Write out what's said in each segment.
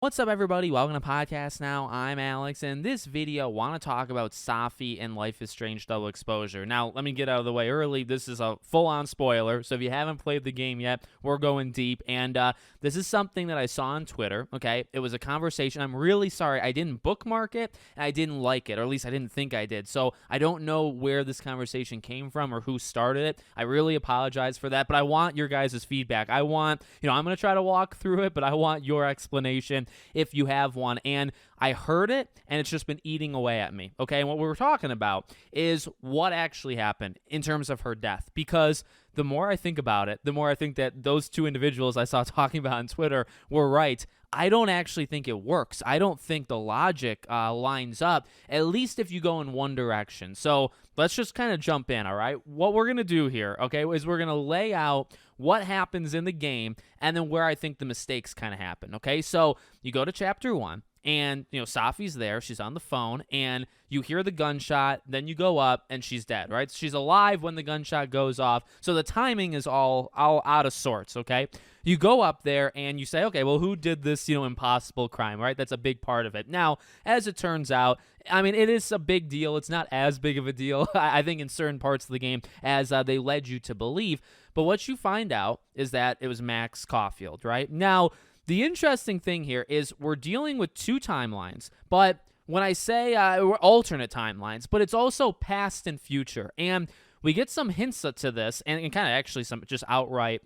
What's up, everybody? Welcome to Podcast Now. I'm Alex, and in this video, I want to talk about Safi and Life is Strange Double Exposure. Now, let me get out of the way early. This is a full-on spoiler, so if you haven't played the game yet, we're going deep, and this is something that I saw on Twitter, okay? It was a conversation. I'm really sorry. I didn't bookmark it, and I didn't like it, or at least I didn't think I did, so I don't know where this conversation came from or who started it. I really apologize for that, but I want your guys' feedback. I'm going to try to walk through it, but I want your explanation if you have one. And I heard it, and it's just been eating away at me, okay? And what we were talking about is what actually happened in terms of her death, because the more I think about it, the more I think that those two individuals I saw talking about on Twitter were right. I don't actually think it works. I don't think the logic lines up, at least if you go in one direction. So let's just kind of jump in, all right? What we're going to do here, okay, is we're going to lay out what happens in the game and then where I think the mistakes kind of happen, okay? So you go to Chapter 1. And, Safi's there. She's on the phone, and you hear the gunshot. Then you go up, and she's dead, right? She's alive when the gunshot goes off. So the timing is all out of sorts, okay? You go up there, and you say, okay, well, who did this, impossible crime, right? That's a big part of it. Now, as it turns out, it is a big deal. It's not as big of a deal, I think, in certain parts of the game as they led you to believe. But what you find out is that it was Max Caulfield, right? Now, the interesting thing here is we're dealing with two timelines, but when I say we're alternate timelines, but it's also past and future, and we get some hints to this, and kind of actually some just outright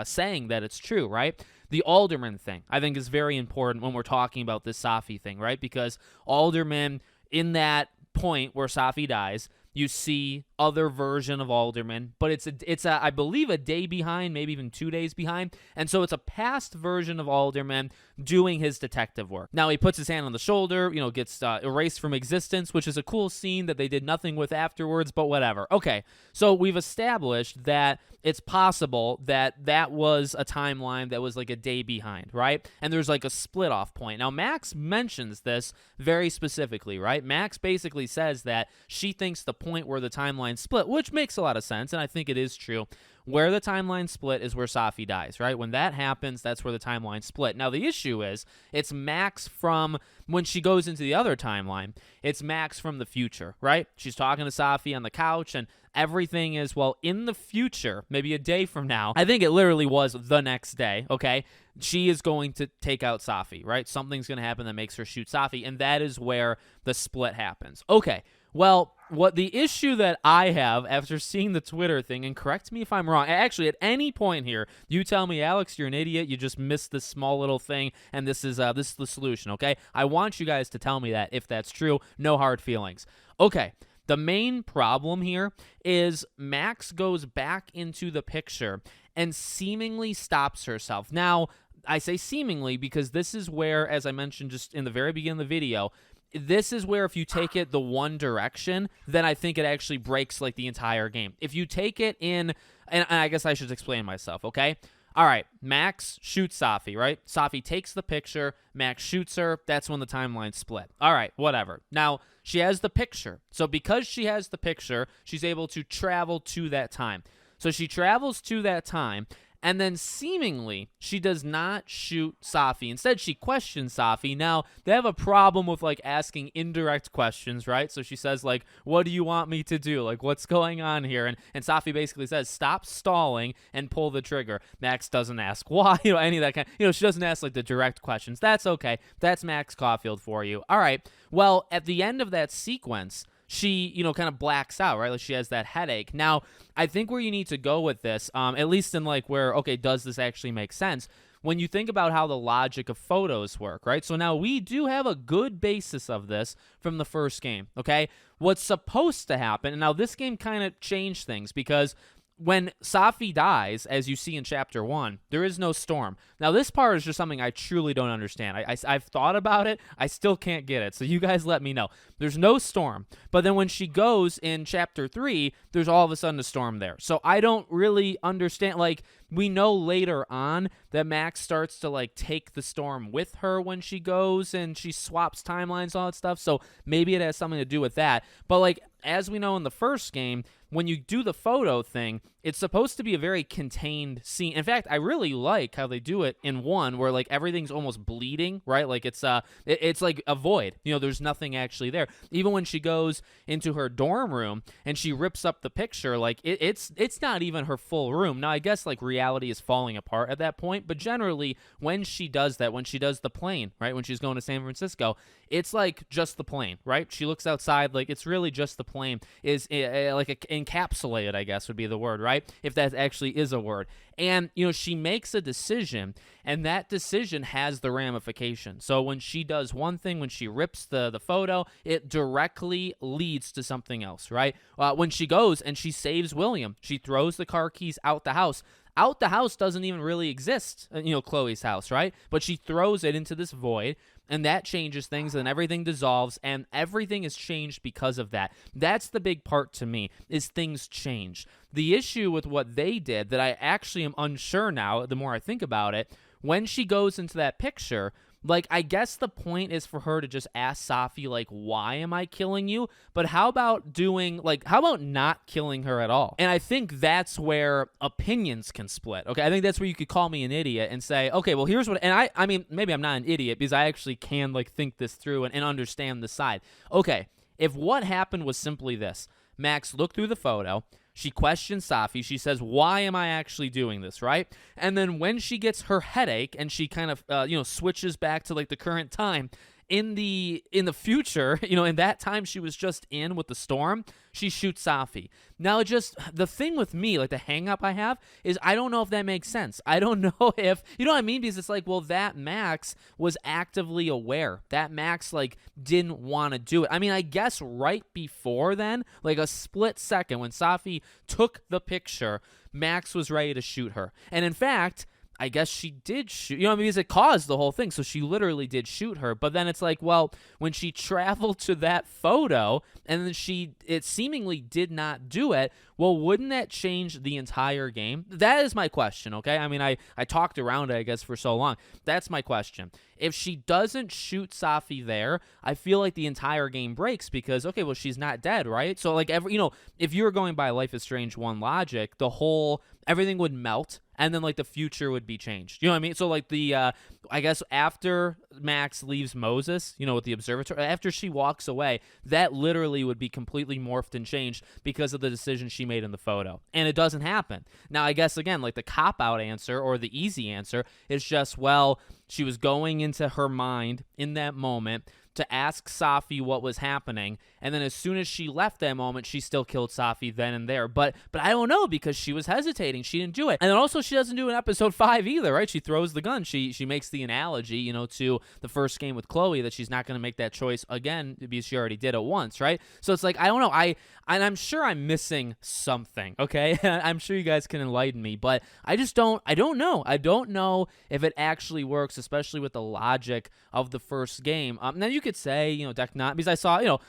saying that it's true, right? The Alderman thing, I think, is very important when we're talking about this Safi thing, right? Because Alderman, in that point where Safi dies, you see other version of Alderman, but it's I believe a day behind, maybe even 2 days behind, and so it's a past version of Alderman doing his detective work. Now he puts his hand on the shoulder, gets erased from existence, which is a cool scene that they did nothing with afterwards, but whatever. Okay, so we've established that it's possible that that was a timeline that was like a day behind, right? And there's like a split off point. Now Max mentions this very specifically, right? Max basically says that she thinks the point where the timeline split, which makes a lot of sense, and I think it is true. Where the timeline split is where Safi dies, right? When that happens, that's where the timeline split. Now, the issue is it's Max from when she goes into the other timeline. It's Max from the future, right? She's talking to Safi on the couch, and everything is, well, in the future, maybe a day from now. I think it literally was the next day, okay? She is going to take out Safi, right? Something's going to happen that makes her shoot Safi, and that is where the split happens. Okay, well, what the issue that I have after seeing the Twitter thing, and correct me if I'm wrong, actually at any point here, you tell me, Alex, you're an idiot, you just missed this small little thing, and this is the solution, okay? I want you guys to tell me that if that's true, no hard feelings. Okay, the main problem here is Max goes back into the picture and seemingly stops herself. Now, I say seemingly because this is where, as I mentioned just in the very beginning of the video, this is where if you take it the one direction, then I think it actually breaks like the entire game. If you take it in, and I guess I should explain myself, okay? All right, Max shoots Safi, right? Safi takes the picture, Max shoots her, that's when the timeline split. All right, whatever. Now, she has the picture. So because she has the picture, she's able to travel to that time. So she travels to that time, and then seemingly she does not shoot Safi. Instead, she questions Safi. Now, they have a problem with like asking indirect questions, right? So she says like, what do you want me to do? Like, what's going on here? And Safi basically says, stop stalling and pull the trigger. Max doesn't ask why, any of that kind. She doesn't ask like the direct questions. That's okay. That's Max Caulfield for you. All right. Well, at the end of that sequence, she, kind of blacks out, right? Like she has that headache. Now, I think where you need to go with this, at least in like where, okay, does this actually make sense? When you think about how the logic of photos work, right? So now we do have a good basis of this from the first game, okay? What's supposed to happen, and now this game kind of changed things because when Safi dies, as you see in Chapter 1, there is no storm. Now, this part is just something I truly don't understand. I've thought about it. I still can't get it. So you guys let me know. There's no storm. But then when she goes in Chapter 3, there's all of a sudden a storm there. So I don't really understand. Like, we know later on that Max starts to, like, take the storm with her when she goes and she swaps timelines, all that stuff. So maybe it has something to do with that. But, like, as we know in the first game, when you do the photo thing, it's supposed to be a very contained scene. In fact, I really like how they do it in one where like everything's almost bleeding, right? Like it's like a void. There's nothing actually there. Even when she goes into her dorm room and she rips up the picture, like it's not even her full room. Now I guess like reality is falling apart at that point, but generally when she does that, when she does the plane, right? When she's going to San Francisco, it's like just the plane, right? She looks outside, like it's really just the plane is like encapsulated, I guess would be the word, right? If that actually is a word. And, she makes a decision, and that decision has the ramification. So when she does one thing, when she rips the photo, it directly leads to something else, right? When she goes and she saves William, she throws the car keys out the house. Out the house doesn't even really exist, Chloe's house, right? But she throws it into this void, and that changes things, and everything dissolves, and everything is changed because of that. That's the big part to me, is things change. The issue with what they did that I actually am unsure now, the more I think about it, when she goes into that picture, like, I guess the point is for her to just ask Safi, like, why am I killing you? But how about not killing her at all? And I think that's where opinions can split, okay? I think that's where you could call me an idiot and say, okay, well, here's what, and I mean, maybe I'm not an idiot because I actually can, like, think this through and understand the side. Okay, if what happened was simply this, Max looked through the photo, she questions Safi. She says, why am I actually doing this, right? And then when she gets her headache and she kind of, switches back to, like, the current time, in the future, in that time she was just in with the storm, she shoots Safi. Now, just the thing with me, like the hang up I have, is I don't know if that makes sense. I don't know if, you know what I mean? Because it's like, well, that Max was actively aware. That Max, like, didn't want to do it. I mean, I guess right before then, like a split second, when Safi took the picture, Max was ready to shoot her. And in fact, I guess she did shoot, because it caused the whole thing. So she literally did shoot her. But then it's like, well, when she traveled to that photo and then it seemingly did not do it, well, wouldn't that change the entire game? That is my question, okay? I mean, I talked around it, I guess, for so long. That's my question. If she doesn't shoot Safi there, I feel like the entire game breaks because, okay, well, she's not dead, right? So, like, if you were going by Life is Strange 1 logic, everything would melt, and then, like, the future would be changed. You know what I mean? So, like, I guess after Max leaves Moses, with the observatory, after she walks away, that literally would be completely morphed and changed because of the decision she made in the photo. And it doesn't happen. Now, I guess, again, like, the cop-out answer or the easy answer is just, well, she was going into her mind in that moment to ask Safi what was happening, and then as soon as she left that moment, she still killed Safi then and there. But I don't know, because she was hesitating. She didn't do it. And then also she doesn't do it in episode 5 either, right? She throws the gun. She makes the analogy, to the first game with Chloe that she's not going to make that choice again because she already did it once, right? So it's like, I don't know. I'm sure I'm missing something, okay? I'm sure you guys can enlighten me, but I don't know. I don't know if it actually works, especially with the logic of the first game. Now you could say, Deck Not, because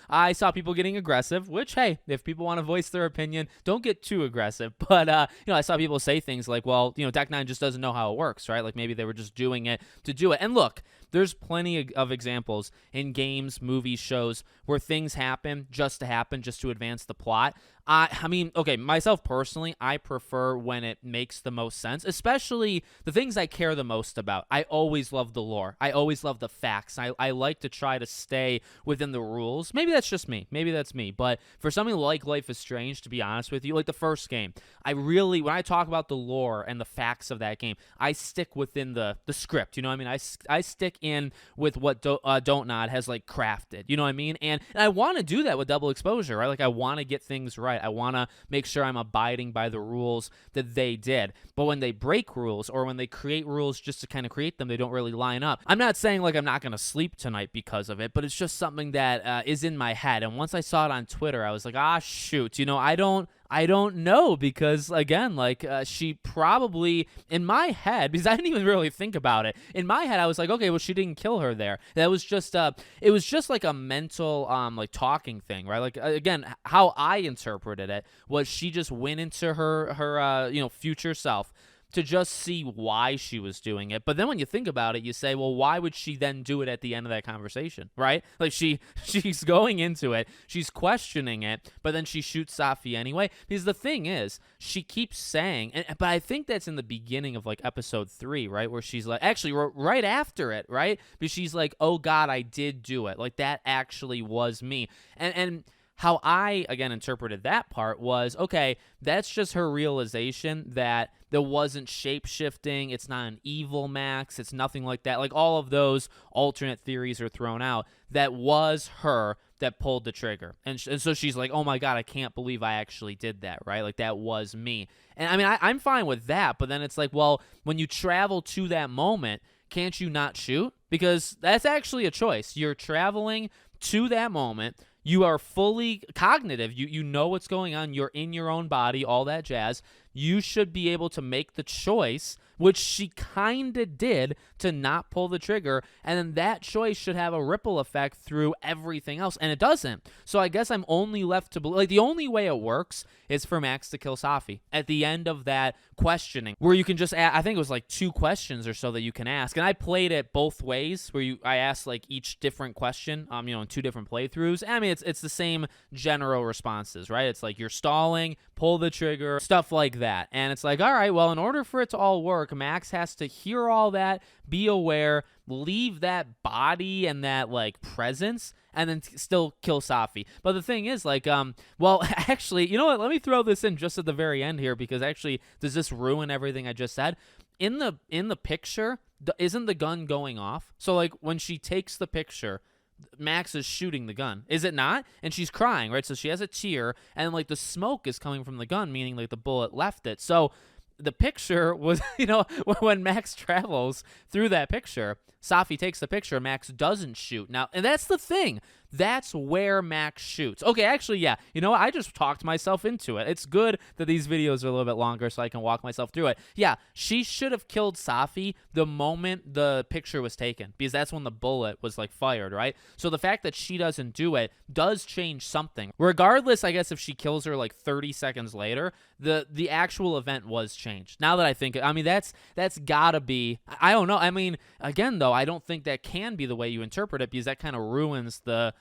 I saw people getting aggressive, which, hey, if people want to voice their opinion, don't get too aggressive. But, I saw people say things like, well, Deck 9 just doesn't know how it works, right? Like maybe they were just doing it to do it. And look, there's plenty of examples in games, movies, shows where things happen just to advance the plot. I mean, okay, myself personally, I prefer when it makes the most sense, especially the things I care the most about. I always love the lore. I always love the facts. I like to try to stay within the rules. Maybe that's just me. Maybe that's me. But for something like Life is Strange, to be honest with you, like the first game, when I talk about the lore and the facts of that game, I stick within the script. You know what I mean? I stick in with what Don't Nod has, like, crafted. You know what I mean? And I want to do that with Double Exposure, right? Like, I want to get things right. I want to make sure I'm abiding by the rules that they did. But when they break rules, or when they create rules just to kind of create them, they don't really line up. I'm not saying, like, I'm not going to sleep tonight because of it, but it's just something that is in my head. And once I saw it on Twitter, I was like, shoot, I don't know, because, again, like, she probably, in my head, because I didn't even really think about it, in my head, I was like, okay, well, she didn't kill her there. That was just, it was just like a mental, like, talking thing, right? Like, again, how I interpreted it was she just went into her future self, to just see why she was doing it. But then when you think about it, you say, well, why would she then do it at the end of that conversation, right? Like she's going into it, she's questioning it, but then she shoots Safi anyway. Because the thing is, she keeps saying, but I think that's in the beginning of like episode 3, right? Where she's like, actually right after it, right? Because she's like, oh God, I did do it. Like that actually was me. And how I, again, interpreted that part was, okay, that's just her realization that there wasn't shape-shifting, it's not an evil Max, it's nothing like that. Like, all of those alternate theories are thrown out. That was her that pulled the trigger. And so she's like, oh my God, I can't believe I actually did that, right? Like, that was me. And I mean, I'm fine with that, but then it's like, well, when you travel to that moment, can't you not shoot? Because that's actually a choice. You're traveling to that moment. You are fully cognitive. You know what's going on. You're in your own body, all that jazz. You should be able to make the choice, which she kind of did, to not pull the trigger. And then that choice should have a ripple effect through everything else. And it doesn't. So I guess I'm only left to believe, like, the only way it works is for Max to kill Safi at the end of that questioning, where you can just ask, I think it was like 2 questions or so that you can ask. And I played it both ways, where I asked like each different question, in 2 different playthroughs. I mean, it's the same general responses, right? It's like you're stalling, pull the trigger, stuff like that. And it's like, all right, well, in order for it to all work, Max has to hear all that, be aware, leave that body and that like presence, and then still kill Safi. But the thing is, like, well, actually, you know what? Let me throw this in just at the very end here, because actually, does this ruin everything I just said? In the picture, isn't the gun going off? So like when she takes the picture, Max is shooting the gun, is it not? And she's crying, right? So she has a tear, and like the smoke is coming from the gun, meaning like the bullet left it. So the picture was, when Max travels through that picture, Safi takes the picture, Max doesn't shoot. Now, and that's the thing. That's where Max shoots. Okay, actually, yeah. You know what? I just talked myself into it. It's good that these videos are a little bit longer so I can walk myself through it. Yeah, she should have killed Safi the moment the picture was taken, because that's when the bullet was, like, fired, right? So the fact that she doesn't do it does change something. Regardless, I guess, if she kills her, like, 30 seconds later, the actual event was changed. Now that I think, I mean, that's gotta be, I don't know. I mean, again, though, I don't think that can be the way you interpret it, because that kind of ruins the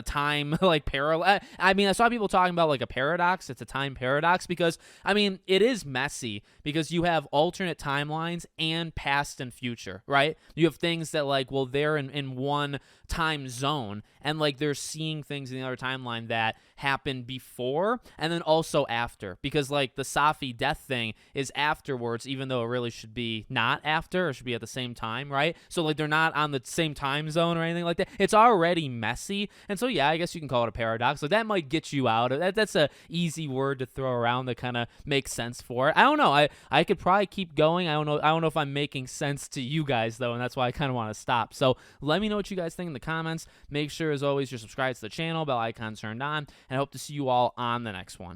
time, like, parallel. I mean, I saw people talking about like a paradox. It's a time paradox, because I mean, it is messy, because you have alternate timelines and past and future, right? You have things that, like, well, they're in one time zone, and like they're seeing things in the other timeline that happened before and then also after, because like the Safi death thing is afterwards, even though it really should be not after, it should be at the same time, right? So like they're not on the same time zone or anything like that. It's already messy. And so yeah, I guess you can call it a paradox. So that might get you out of that. That's a easy word to throw around that kind of makes sense for it. I don't know. I could probably keep going. I don't know if I'm making sense to you guys though, and that's why I kind of want to stop. So let me know what you guys think in the comments. Make sure, as always, you're subscribed to the channel, bell icon turned on, and I hope to see you all on the next one.